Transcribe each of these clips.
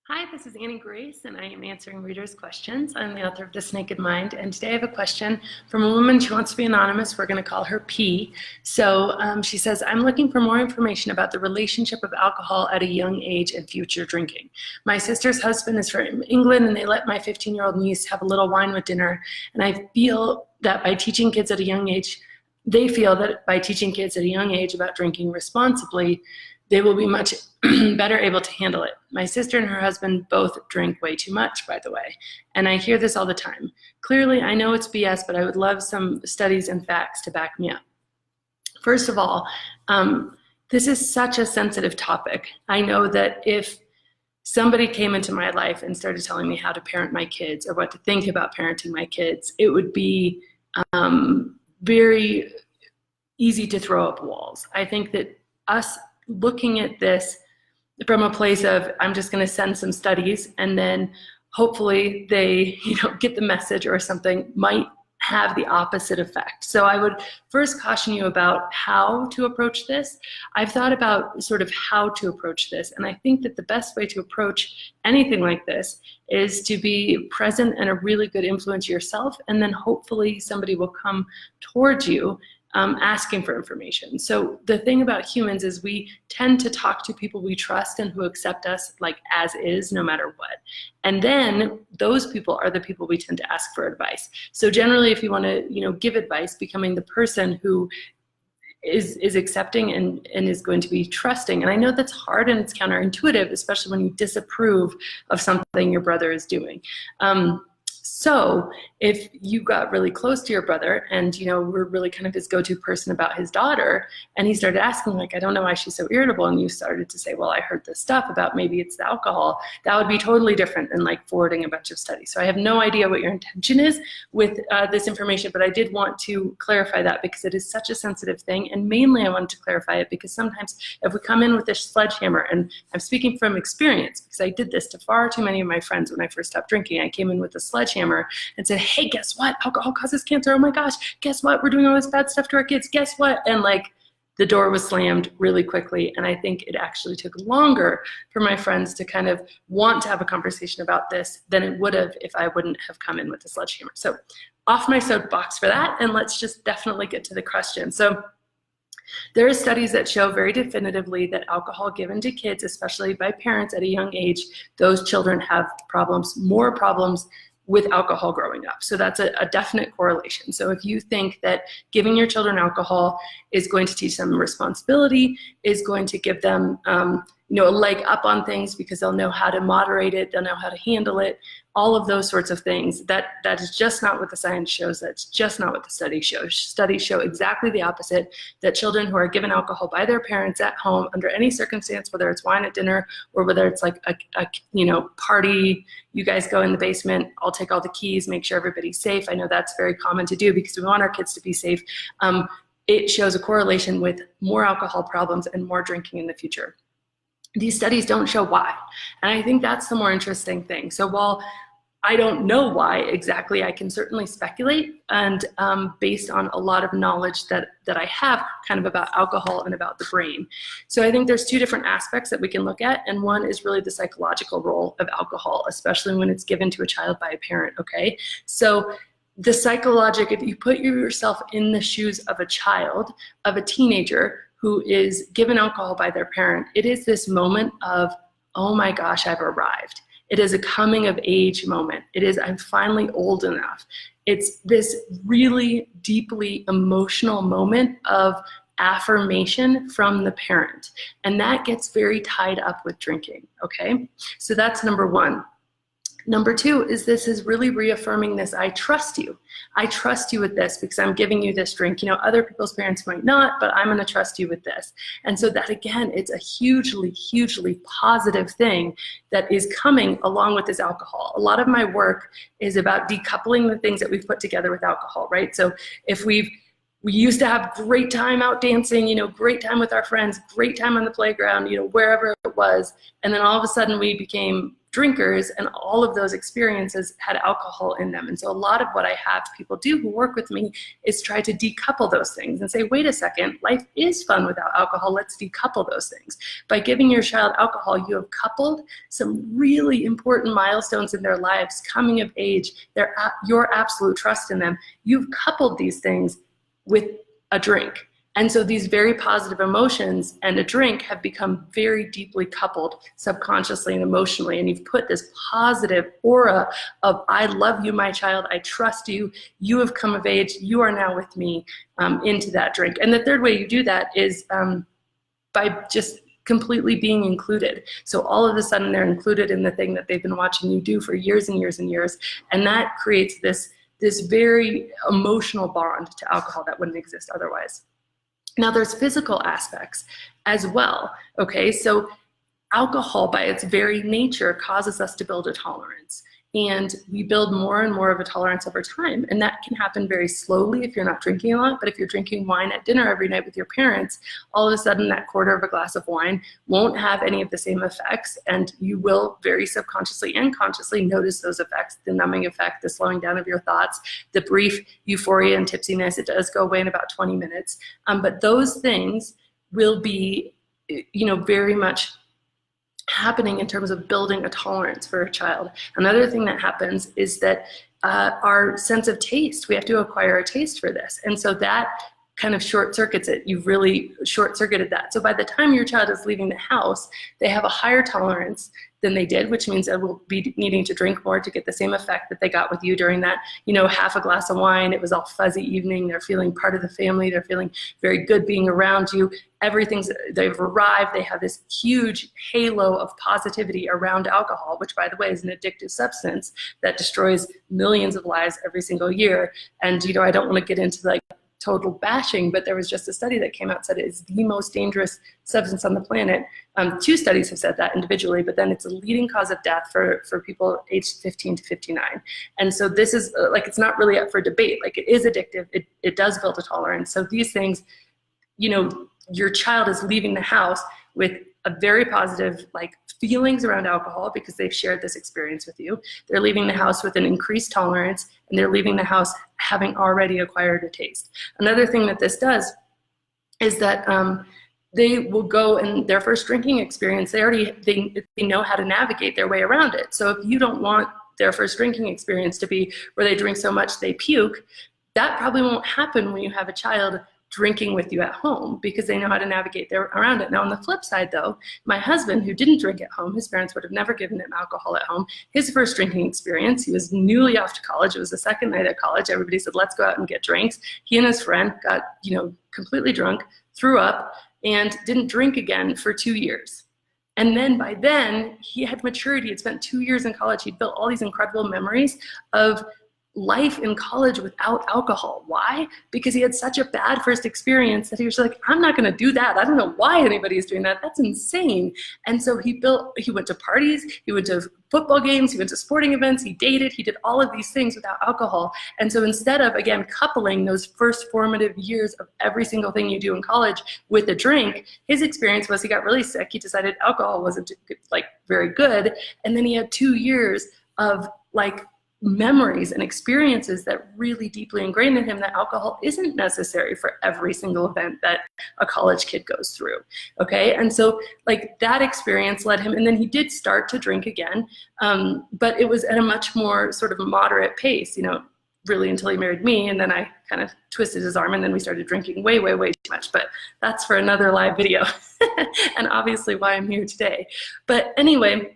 Hi, this is Annie Grace, and I am answering readers' questions. I'm the author of This Naked Mind, and today I have a question from a woman. She wants to be anonymous. We're going to call her P. So she says, I'm looking for more information about the relationship of alcohol at a young age and future drinking. My sister's husband is from England, and they let my 15-year-old niece have a little wine with dinner, and I feel that by teaching kids at a young age, they feel that by teaching kids at a young age about drinking responsibly, they will be much better able to handle it. My sister and her husband both drink way too much, by the way, and I hear this all the time. Clearly, I know it's BS, but I would love some studies and facts to back me up. First of all, this is such a sensitive topic. I know that if somebody came into my life and started telling me how to parent my kids or what to think about parenting my kids, it would be very easy to throw up walls. I think that us looking at this from a place of, I'm just going to send some studies and then hopefully they get the message or something, might have the opposite effect. So I would first caution you about how to approach this. I've thought about sort of how to approach this, and I think that the best way to approach anything like this is to be present and a really good influence yourself, and then hopefully somebody will come towards you asking for information. So the thing about humans is we tend to talk to people we trust and who accept us like as is, no matter what. And then those people are the people we tend to ask for advice. So generally, if you want to, give advice, becoming the person who is accepting and is going to be trusting. And I know that's hard and it's counterintuitive, especially when you disapprove of something your brother is doing. So if you got really close to your brother and, were really kind of his go-to person about his daughter, and he started asking, like, I don't know why she's so irritable, and you started to say, well, I heard this stuff about maybe it's the alcohol, that would be totally different than like forwarding a bunch of studies. So I have no idea what your intention is with this information, but I did want to clarify that because it is such a sensitive thing. And mainly I wanted to clarify it because sometimes if we come in with this sledgehammer, and I'm speaking from experience because I did this to far too many of my friends when I first stopped drinking, I came in with a sledgehammer and said, hey, guess what? Alcohol causes cancer. Oh my gosh, guess what? We're doing all this bad stuff to our kids. Guess what? And like the door was slammed really quickly. And I think it actually took longer for my friends to kind of want to have a conversation about this than it would have if I wouldn't have come in with a sledgehammer. So off my soapbox for that. And let's just definitely get to the question. So there are studies that show very definitively that alcohol given to kids, especially by parents at a young age, those children have more problems with alcohol growing up. So that's a definite correlation. So if you think that giving your children alcohol is going to teach them responsibility, is going to give them a leg up on things because they'll know how to moderate it, they'll know how to handle it, all of those sorts of things, that is just not what the science shows. That's just not what the studies show. Studies show exactly the opposite, that children who are given alcohol by their parents at home under any circumstance, whether it's wine at dinner or whether it's like a party, you guys go in the basement, I'll take all the keys, make sure everybody's safe. I know that's very common to do because we want our kids to be safe. It shows a correlation with more alcohol problems and more drinking in the future. These studies don't show why. And I think that's the more interesting thing. So while I don't know why exactly, I can certainly speculate, and based on a lot of knowledge that I have kind of about alcohol and about the brain. So I think there's two different aspects that we can look at, and one is really the psychological role of alcohol, especially when it's given to a child by a parent, okay? So the psychological, if you put yourself in the shoes of a child, of a teenager, who is given alcohol by their parent, it is this moment of, oh my gosh, I've arrived. It is a coming of age moment. It is, I'm finally old enough. It's this really deeply emotional moment of affirmation from the parent. And that gets very tied up with drinking, okay? So that's number one. Number two is this is really reaffirming this, I trust you. I trust you with this because I'm giving you this drink. Other people's parents might not, but I'm gonna trust you with this. And so that, again, it's a hugely, hugely positive thing that is coming along with this alcohol. A lot of my work is about decoupling the things that we've put together with alcohol, right? So if we used to have great time out dancing, great time with our friends, great time on the playground, wherever it was, and then all of a sudden we became drinkers, and all of those experiences had alcohol in them. And so a lot of what I have people do who work with me is try to decouple those things and say, wait a second, life is fun without alcohol. Let's decouple those things. By giving your child alcohol, you have coupled some really important milestones in their lives, coming of age, your absolute trust in them. You've coupled these things with a drink. And so these very positive emotions and a drink have become very deeply coupled subconsciously and emotionally. And you've put this positive aura of, I love you, my child, I trust you, you have come of age, you are now with me, into that drink. And the third way you do that is by just completely being included. So all of a sudden they're included in the thing that they've been watching you do for years and years and years. And that creates this very emotional bond to alcohol that wouldn't exist otherwise. Now there's physical aspects as well, okay? So alcohol by its very nature causes us to build a tolerance. And we build more and more of a tolerance over time. And that can happen very slowly if you're not drinking a lot. But if you're drinking wine at dinner every night with your parents, all of a sudden that quarter of a glass of wine won't have any of the same effects. And you will very subconsciously and consciously notice those effects, the numbing effect, the slowing down of your thoughts, the brief euphoria and tipsiness. It does go away in about 20 minutes. But those things will be, very much happening in terms of building a tolerance for a child. Another thing that happens is that our sense of taste, we have to acquire a taste for this. And so that kind of short circuits it. You've really short circuited that. So by the time your child is leaving the house, they have a higher tolerance than they did, which means they will be needing to drink more to get the same effect that they got with you during that, half a glass of wine. It was all fuzzy evening. They're feeling part of the family. They're feeling very good being around you. They've arrived. They have this huge halo of positivity around alcohol, which by the way is an addictive substance that destroys millions of lives every single year. And, I don't want to get into total bashing, but there was just a study that came out said it is the most dangerous substance on the planet. 2 studies have said that individually, but then it's a leading cause of death for people aged 15 to 59. And so this is it's not really up for debate. It is addictive. It does build a tolerance. So these things, your child is leaving the house with a very positive feelings around alcohol because they've shared this experience with you. They're leaving the house with an increased tolerance, and they're leaving the house having already acquired a taste. Another thing that this does is that they will go in their first drinking experience, they know how to navigate their way around it. So if you don't want their first drinking experience to be where they drink so much they puke, that probably won't happen when you have a child drinking with you at home because they know how to navigate around it. Now on the flip side though, my husband who didn't drink at home, his parents would have never given him alcohol at home. His first drinking experience, he was newly off to college. It was the second night at college. Everybody said, let's go out and get drinks. He and his friend got, completely drunk, threw up, and didn't drink again for 2 years. And then by then he had maturity. He'd spent 2 years in college. He'd built all these incredible memories of life in college without alcohol. Why? Because he had such a bad first experience that he was like, I'm not going to do that. I don't know why anybody is doing that. That's insane. And so he went to parties, he went to football games, he went to sporting events, he dated, he did all of these things without alcohol. And so instead of, again, coupling those first formative years of every single thing you do in college with a drink, his experience was he got really sick. He decided alcohol wasn't very good. And then he had 2 years of memories and experiences that really deeply ingrained in him that alcohol isn't necessary for every single event that a college kid goes through. Okay, and so that experience led him, and then he did start to drink again, but it was at a much more sort of moderate pace, really until he married me, and then I kind of twisted his arm, and then we started drinking way, way, way too much, but that's for another live video, and obviously why I'm here today. But anyway,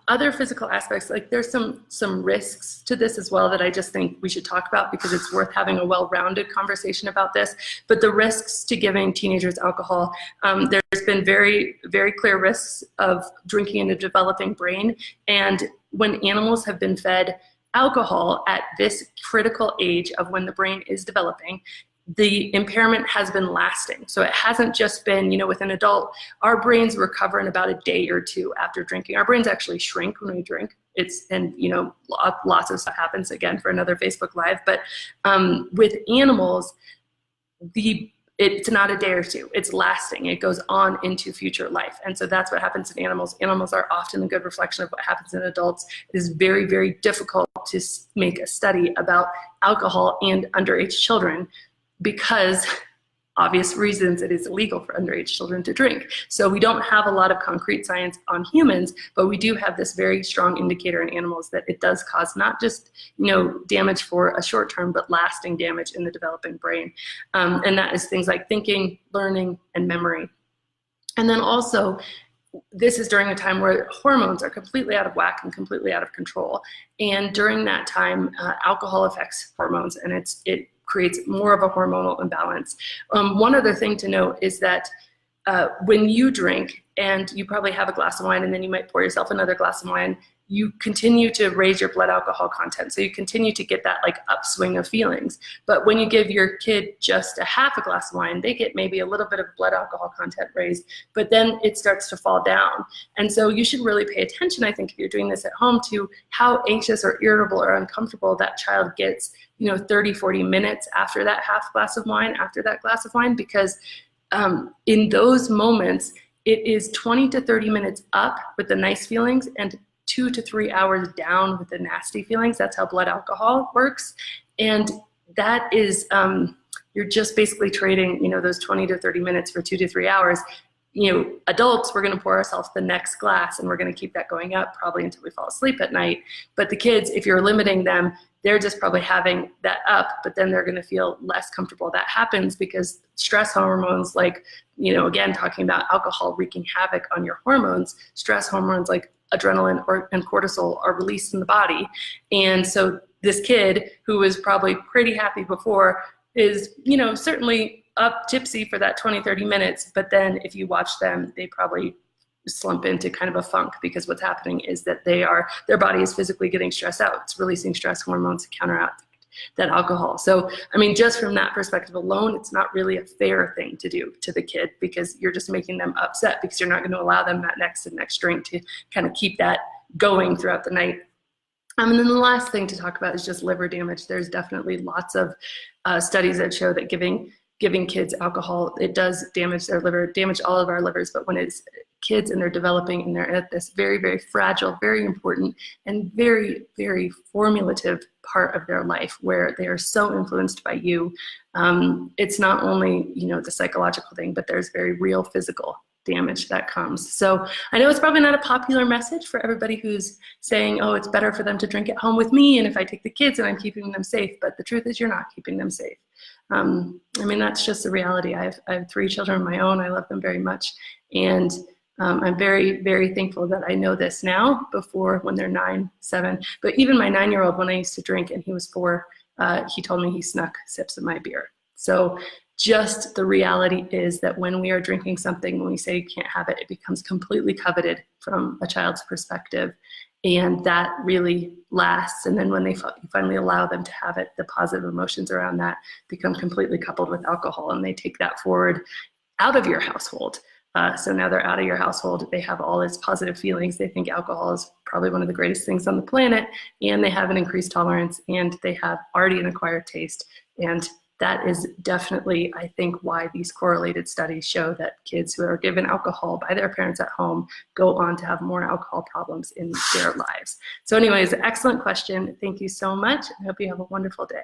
other physical aspects, there's some risks to this as well that I just think we should talk about because it's worth having a well-rounded conversation about this. But the risks to giving teenagers alcohol, there's been very, very clear risks of drinking in a developing brain. And when animals have been fed alcohol at this critical age of when the brain is developing, the impairment has been lasting. So it hasn't just been, with an adult, our brains recover in about a day or 2 after drinking. Our brains actually shrink when we drink. Lots of stuff happens, again, for another Facebook Live. But with animals, it's not a day or two, it's lasting. It goes on into future life. And so that's what happens in animals. Animals are often a good reflection of what happens in adults. It is very, very difficult to make a study about alcohol and underage children because obvious reasons it is illegal for underage children to drink. So we don't have a lot of concrete science on humans, but we do have this very strong indicator in animals that it does cause not just, you know, damage for a short term, but lasting damage in the developing brain. And that is things like thinking, learning, and memory. And then also, this is during a time where hormones are completely out of whack and completely out of control. And during that time, alcohol affects hormones, and it creates more of a hormonal imbalance. One other thing to note is that when you drink and you probably have a glass of wine and then you might pour yourself another glass of wine, you continue to raise your blood alcohol content. So you continue to get that like upswing of feelings. But when you give your kid just a half a glass of wine, they get maybe a little bit of blood alcohol content raised, but then it starts to fall down. And so you should really pay attention, I think, if you're doing this at home, to how anxious or irritable or uncomfortable that child gets, you know, 30, 40 minutes after that half glass of wine, after that glass of wine, because in those moments, it is 20 to 30 minutes up with the nice feelings and 2 to 3 hours down with the nasty feelings. That's how blood alcohol works. And that is, you're just basically trading, you know, those 20 to 30 minutes for 2 to 3 hours. You know, adults, we're going to pour ourselves the next glass and we're going to keep that going up probably until we fall asleep at night. But the kids, if you're limiting them, they're just probably having that up, but then they're going to feel less comfortable. That happens because stress hormones, like, you know, again, talking about alcohol wreaking havoc on your hormones, stress hormones like adrenaline and cortisol are released in the body. And so this kid who was probably pretty happy before is, you know, certainly up tipsy for that 20, 30 minutes. But then if you watch them, they probably slump into kind of a funk, because what's happening is that their body is physically getting stressed out. It's releasing stress hormones to counteract that alcohol. So, I mean, just from that perspective alone, it's not really a fair thing to do to the kid, because you're just making them upset because you're not going to allow them that next and next drink to kind of keep that going throughout the night. And then the last thing to talk about is just liver damage. There's definitely lots of studies that show that giving kids alcohol, it does damage their liver, damage all of our livers. But when it's kids and they're developing and they're at this very, very fragile, very important, and very, very formative part of their life where they are so influenced by you, it's not only, you know, the psychological thing, but there's very real physical damage that comes. So I know it's probably not a popular message for everybody who's saying, oh, it's better for them to drink at home with me, and if I take the kids and I'm keeping them safe, but the truth is you're not keeping them safe. I mean, that's just the reality. I have 3 children of my own. I love them very much. And I'm very, very thankful that I know this now, before when they're 9, 7. But even my 9-year-old, when I used to drink and he was 4, he told me he snuck sips of my beer. So just the reality is that when we are drinking something, when we say you can't have it, it becomes completely coveted from a child's perspective. And that really lasts. And then when you finally allow them to have it, the positive emotions around that become completely coupled with alcohol, and they take that forward out of your household. So now they're out of your household. They have all these positive feelings. They think alcohol is probably one of the greatest things on the planet, and they have an increased tolerance, and they have already an acquired taste. And that is definitely, I think, why these correlated studies show that kids who are given alcohol by their parents at home go on to have more alcohol problems in their lives. So anyways, excellent question. Thank you so much. I hope you have a wonderful day.